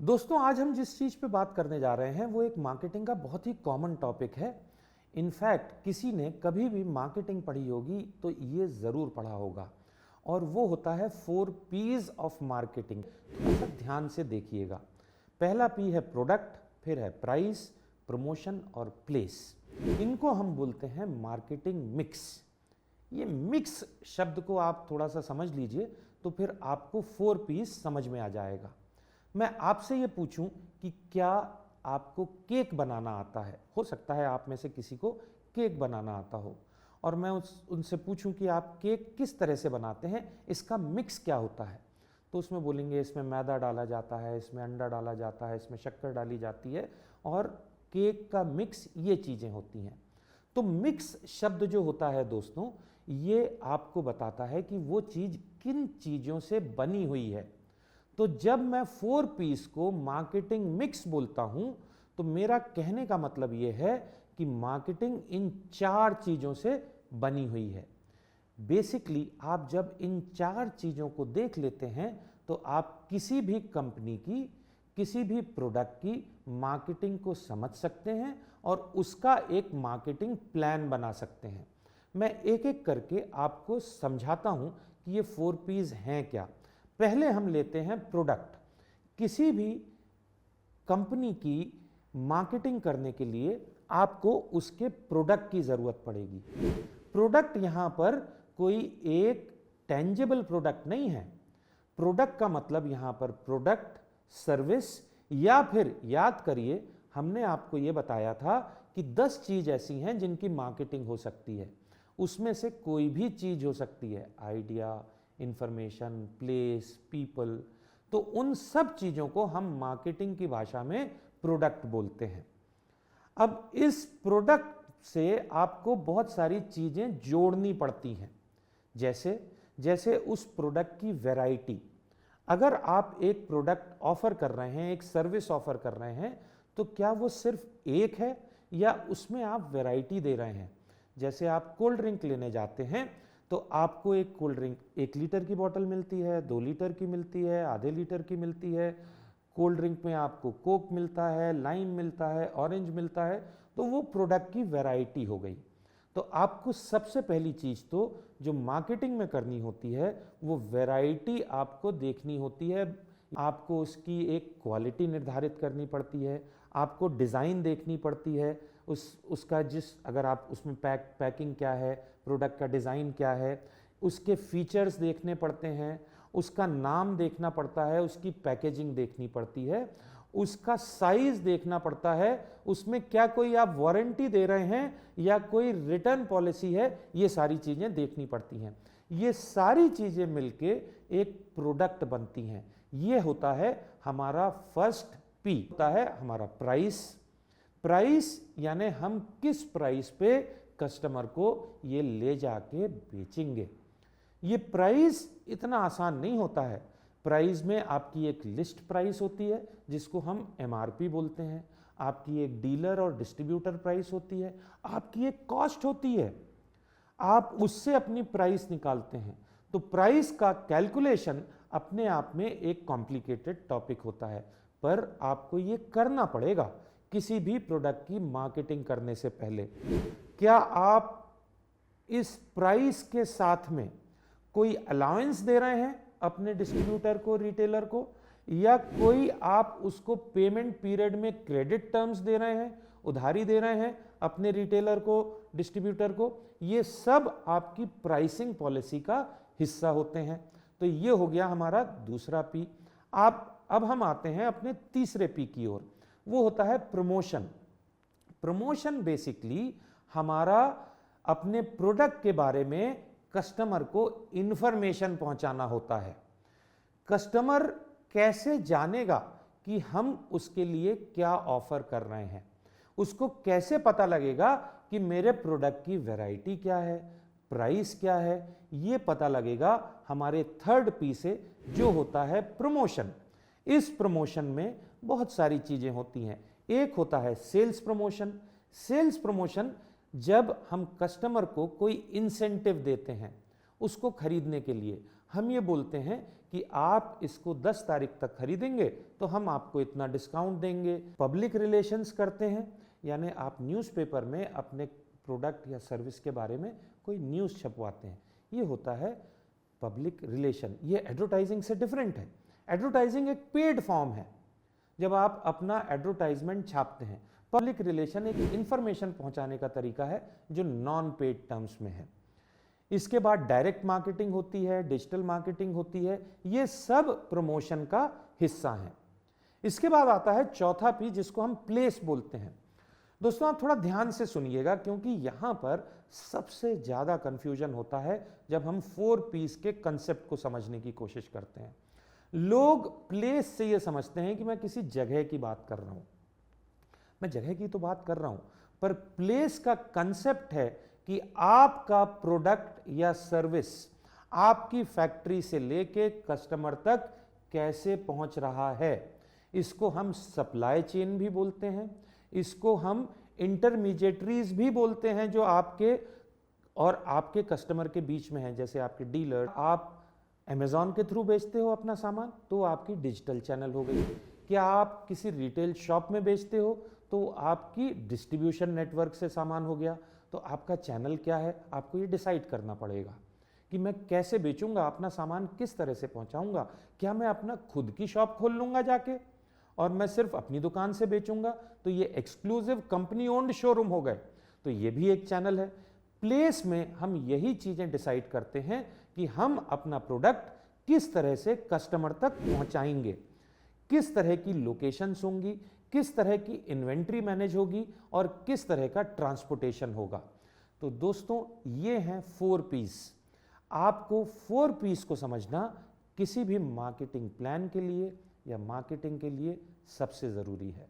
दोस्तों, आज हम जिस चीज़ पे बात करने जा रहे हैं वो एक मार्केटिंग का बहुत ही कॉमन टॉपिक है। इनफैक्ट किसी ने कभी भी मार्केटिंग पढ़ी होगी तो ये ज़रूर पढ़ा होगा, और वो होता है 4 P's ऑफ मार्केटिंग। थोड़ा सा ध्यान से देखिएगा। पहला पी है प्रोडक्ट, फिर है प्राइस, प्रमोशन और प्लेस। इनको हम बोलते हैं मार्केटिंग मिक्स। ये मिक्स शब्द को आप थोड़ा सा समझ लीजिए तो फिर आपको 4 P's समझ में आ जाएगा। मैं आपसे ये पूछूं कि क्या आपको केक बनाना आता है? हो सकता है आप में से किसी को केक बनाना आता हो, और मैं उनसे पूछूं कि आप केक किस तरह से बनाते हैं, इसका मिक्स क्या होता है, तो उसमें बोलेंगे इसमें मैदा डाला जाता है, इसमें अंडा डाला जाता है, इसमें शक्कर डाली जाती है, और केक का मिक्स ये चीज़ें होती हैं। तो मिक्स शब्द जो होता है दोस्तों, ये आपको बताता है कि वो चीज़ किन चीज़ों से बनी हुई है। तो जब मैं 4 P's को मार्केटिंग मिक्स बोलता हूं तो मेरा कहने का मतलब यह है कि मार्केटिंग इन 4 चीजों से बनी हुई है। बेसिकली आप जब इन 4 चीजों को देख लेते हैं तो आप किसी भी कंपनी की, किसी भी प्रोडक्ट की मार्केटिंग को समझ सकते हैं और उसका एक मार्केटिंग प्लान बना सकते हैं। मैं एक एक करके आपको समझाता हूं कि ये 4 P's हैं क्या। पहले हम लेते हैं प्रोडक्ट। किसी भी कंपनी की मार्केटिंग करने के लिए आपको उसके प्रोडक्ट की जरूरत पड़ेगी। प्रोडक्ट यहां पर कोई एक टेंजिबल प्रोडक्ट नहीं है। प्रोडक्ट का मतलब यहां पर प्रोडक्ट, सर्विस, या फिर याद करिए हमने आपको यह बताया था कि 10 चीज ऐसी हैं जिनकी मार्केटिंग हो सकती है। उसमें से कोई भी चीज हो सकती है, आइडिया, इंफॉर्मेशन, प्लेस, पीपल। तो उन सब चीजों को हम मार्केटिंग की भाषा में प्रोडक्ट बोलते हैं। अब इस प्रोडक्ट से आपको बहुत सारी चीजें जोड़नी पड़ती हैं। जैसे जैसे उस प्रोडक्ट की वैरायटी। अगर आप एक प्रोडक्ट ऑफर कर रहे हैं, एक सर्विस ऑफर कर रहे हैं, तो क्या वो सिर्फ एक है या उसमें आप वैरायटी दे रहे हैं? जैसे आप कोल्ड ड्रिंक लेने जाते हैं तो आपको एक कोल्ड ड्रिंक 1 लीटर की बोतल मिलती है, 2 लीटर की मिलती है, आधे लीटर की मिलती है। कोल्ड ड्रिंक में आपको कोक मिलता है, लाइम मिलता है, ऑरेंज मिलता है। तो वो प्रोडक्ट की वैरायटी हो गई। तो आपको सबसे पहली चीज तो जो मार्केटिंग में करनी होती है वो वैरायटी आपको देखनी होती है। आपको उसकी एक क्वालिटी निर्धारित करनी पड़ती है, आपको डिज़ाइन देखनी पड़ती है, उसका अगर आप उसमें पैकिंग क्या है, प्रोडक्ट का डिज़ाइन क्या है, उसके फीचर्स देखने पड़ते हैं, उसका नाम देखना पड़ता है, उसकी पैकेजिंग देखनी पड़ती है, उसका साइज देखना पड़ता है, उसमें क्या कोई आप वारंटी दे रहे हैं या कोई रिटर्न पॉलिसी है, ये सारी चीज़ें देखनी पड़ती हैं। ये सारी चीज़ें मिलके एक प्रोडक्ट बनती हैं। ये होता है हमारा फर्स्ट पी। होता है हमारा प्राइस। प्राइस यानी हम किस प्राइस पे कस्टमर को ये ले जाके बेचेंगे। ये प्राइस इतना आसान नहीं होता है। प्राइस में आपकी एक लिस्ट प्राइस होती है जिसको हम MRP बोलते हैं, आपकी एक डीलर और डिस्ट्रीब्यूटर प्राइस होती है, आपकी एक कॉस्ट होती है, आप उससे अपनी प्राइस निकालते हैं। तो प्राइस का कैलकुलेशन अपने आप में एक कॉम्प्लिकेटेड टॉपिक होता है, पर आपको ये करना पड़ेगा किसी भी प्रोडक्ट की मार्केटिंग करने से पहले। क्या आप इस प्राइस के साथ में कोई अलाउंस दे रहे हैं अपने डिस्ट्रीब्यूटर को, रिटेलर को, या कोई आप उसको पेमेंट पीरियड में क्रेडिट टर्म्स दे रहे हैं, उधारी दे रहे हैं अपने रिटेलर को, डिस्ट्रीब्यूटर को? ये सब आपकी प्राइसिंग पॉलिसी का हिस्सा होते हैं। तो ये हो गया हमारा दूसरा पी। अब हम आते हैं अपने तीसरे पी की ओर। वो होता है प्रमोशन। प्रमोशन बेसिकली हमारा अपने प्रोडक्ट के बारे में कस्टमर को इंफॉर्मेशन पहुंचाना होता है। कस्टमर कैसे जानेगा कि हम उसके लिए क्या ऑफर कर रहे हैं? उसको कैसे पता लगेगा कि मेरे प्रोडक्ट की वैरायटी क्या है, प्राइस क्या है? ये पता लगेगा हमारे थर्ड पी से, जो होता है प्रमोशन। इस प्रमोशन में बहुत सारी चीजें होती हैं। एक होता है सेल्स प्रमोशन। सेल्स प्रमोशन जब हम कस्टमर को कोई इंसेंटिव देते हैं उसको खरीदने के लिए, हम ये बोलते हैं कि आप इसको 10 तारीख तक खरीदेंगे तो हम आपको इतना डिस्काउंट देंगे। पब्लिक रिलेशंस करते हैं, यानी आप न्यूज़पेपर में अपने प्रोडक्ट या सर्विस के बारे में कोई न्यूज़ छपवाते हैं, ये होता है पब्लिक रिलेशन। ये एडवर्टाइजिंग से डिफरेंट है। एडवर्टाइजिंग एक पेड फॉर्म है, जब आप अपना एडवर्टाइजमेंट छापते हैं। पब्लिक रिलेशन एक इंफॉर्मेशन पहुंचाने का तरीका है जो नॉन पेड टर्म्स में है। इसके बाद डायरेक्ट मार्केटिंग होती है, डिजिटल मार्केटिंग होती है, ये सब प्रमोशन का हिस्सा है। इसके बाद आता है चौथा पी, जिसको हम प्लेस बोलते हैं। दोस्तों आप थोड़ा ध्यान से सुनिएगा, क्योंकि यहां पर सबसे ज्यादा कंफ्यूजन होता है जब हम 4 पीस के कंसेप्ट को समझने की कोशिश करते हैं। लोग प्लेस से ये समझते हैं कि मैं किसी जगह की बात कर रहा हूं, मैं जगह की तो बात कर रहा हूं, पर प्लेस का कंसेप्ट है कि आपका प्रोडक्ट या सर्विस आपकी फैक्ट्री से लेके कस्टमर तक कैसे पहुंच रहा है। इसको हम सप्लाई चेन भी बोलते हैं, इसको हम इंटरमीडिएटरीज भी बोलते हैं, जो आपके और आपके कस्टमर के बीच में है। जैसे आपके डीलर, आप अमेज़ॉन के थ्रू बेचते हो अपना सामान तो आपकी डिजिटल चैनल हो गई। क्या आप किसी रिटेल शॉप में बेचते हो तो आपकी डिस्ट्रीब्यूशन नेटवर्क से सामान हो गया। तो आपका चैनल क्या है, आपको ये डिसाइड करना पड़ेगा कि मैं कैसे बेचूंगा, अपना सामान किस तरह से पहुंचाऊंगा। क्या मैं अपना खुद की शॉप खोल लूंगा जाके और मैं सिर्फ अपनी दुकान से बेचूंगा, तो ये एक्सक्लूसिव कंपनी ओन्ड शोरूम हो गए, तो ये भी एक चैनल है। प्लेस में हम यही चीजें डिसाइड करते हैं कि हम अपना प्रोडक्ट किस तरह से कस्टमर तक पहुंचाएंगे, किस तरह की लोकेशंस होंगी, किस तरह की इन्वेंट्री मैनेज होगी और किस तरह का ट्रांसपोर्टेशन होगा। तो दोस्तों ये हैं 4 पीस। आपको 4 पीस को समझना किसी भी मार्केटिंग प्लान के लिए या मार्केटिंग के लिए सबसे ज़रूरी है।